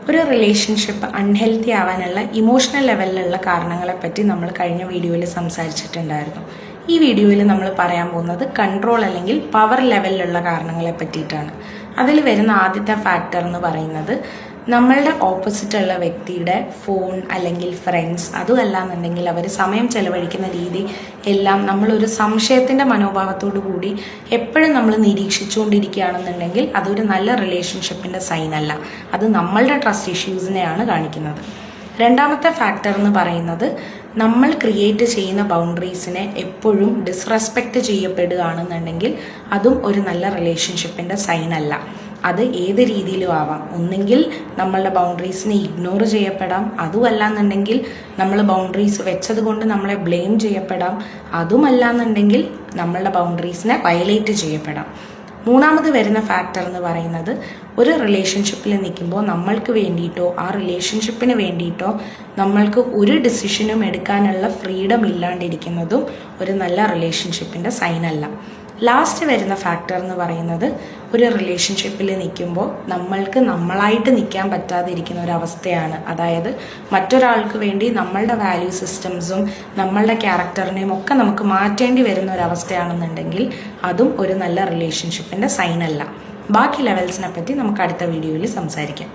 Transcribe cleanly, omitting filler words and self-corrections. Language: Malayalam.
ഒരു റിലേഷൻഷിപ്പ് അൺഹെൽത്തി ആവാനുള്ള ഇമോഷണൽ ലെവലിലുള്ള കാരണങ്ങളെ പറ്റി നമ്മൾ കഴിഞ്ഞ വീഡിയോയിൽ സംസാരിച്ചിട്ടുണ്ടായിരുന്നു. ഈ വീഡിയോയിൽ നമ്മൾ പറയാൻ പോകുന്നത് കൺട്രോൾ അല്ലെങ്കിൽ പവർ ലെവലിലുള്ള കാരണങ്ങളെ പറ്റിയിട്ടാണ്. അതിൽ വരുന്ന ആദ്യത്തെ ഫാക്ടർ എന്ന് പറയുന്നത് നമ്മളുടെ ഓപ്പോസിറ്റുള്ള വ്യക്തിയുടെ ഫോൺ അല്ലെങ്കിൽ ഫ്രണ്ട്സ്, അതുമല്ല എന്നുണ്ടെങ്കിൽ അവർ സമയം ചെലവഴിക്കുന്ന രീതി എല്ലാം നമ്മളൊരു സംശയത്തിൻ്റെ മനോഭാവത്തോടു കൂടി എപ്പോഴും നമ്മൾ നിരീക്ഷിച്ചുകൊണ്ടിരിക്കുകയാണെന്നുണ്ടെങ്കിൽ അതൊരു നല്ല റിലേഷൻഷിപ്പിൻ്റെ സൈനല്ല. അത് നമ്മളുടെ ട്രസ്റ്റ് ഇഷ്യൂസിനെയാണ് കാണിക്കുന്നത്. രണ്ടാമത്തെ ഫാക്ടർ എന്ന് പറയുന്നത് നമ്മൾ ക്രിയേറ്റ് ചെയ്യുന്ന ബൗണ്ടറീസിനെ എപ്പോഴും ഡിസ്റെസ്പെക്റ്റ് ചെയ്യപ്പെടുകയാണെന്നുണ്ടെങ്കിൽ അതും ഒരു നല്ല റിലേഷൻഷിപ്പിൻ്റെ സൈനല്ല. അത് ഏത് രീതിയിലും ആവാം. ഒന്നെങ്കിൽ നമ്മളുടെ ബൗണ്ടറീസിനെ ഇഗ്നോർ ചെയ്യപ്പെടാം, അതുമല്ല എന്നുണ്ടെങ്കിൽ നമ്മൾ ബൗണ്ടറീസ് വെച്ചത് കൊണ്ട് നമ്മളെ ബ്ലെയിം ചെയ്യപ്പെടാം, അതുമല്ല എന്നുണ്ടെങ്കിൽ നമ്മളുടെ ബൗണ്ടറീസിനെ വയലേറ്റ് ചെയ്യപ്പെടാം. മൂന്നാമത് വരുന്ന ഫാക്ടർ എന്ന് പറയുന്നത് ഒരു റിലേഷൻഷിപ്പിൽ നിൽക്കുമ്പോൾ നമ്മൾക്ക് വേണ്ടിയിട്ടോ ആ റിലേഷൻഷിപ്പിന് വേണ്ടിയിട്ടോ നമ്മൾക്ക് ഒരു ഡിസിഷനും എടുക്കാനുള്ള ഫ്രീഡം ഇല്ലാണ്ടിരിക്കുന്നതും ഒരു നല്ല റിലേഷൻഷിപ്പിൻ്റെ സൈനല്ല. ലാസ്റ്റ് വരുന്ന ഫാക്ടർ എന്ന് പറയുന്നത് ഒരു റിലേഷൻഷിപ്പിൽ നിൽക്കുമ്പോൾ നമ്മൾക്ക് നമ്മളായിട്ട് നിൽക്കാൻ പറ്റാതിരിക്കുന്ന ഒരവസ്ഥയാണ്. അതായത് മറ്റൊരാൾക്ക് വേണ്ടി നമ്മളുടെ വാല്യൂ സിസ്റ്റംസും നമ്മളുടെ ക്യാരക്ടറിനെയും ഒക്കെ നമുക്ക് മാറ്റേണ്ടി വരുന്ന ഒരവസ്ഥയാണെന്നുണ്ടെങ്കിൽ അതും ഒരു നല്ല റിലേഷൻഷിപ്പിൻ്റെ സൈനല്ല. ബാക്കി ലെവൽസിനെ പറ്റി നമുക്ക് അടുത്ത വീഡിയോയിൽ സംസാരിക്കാം.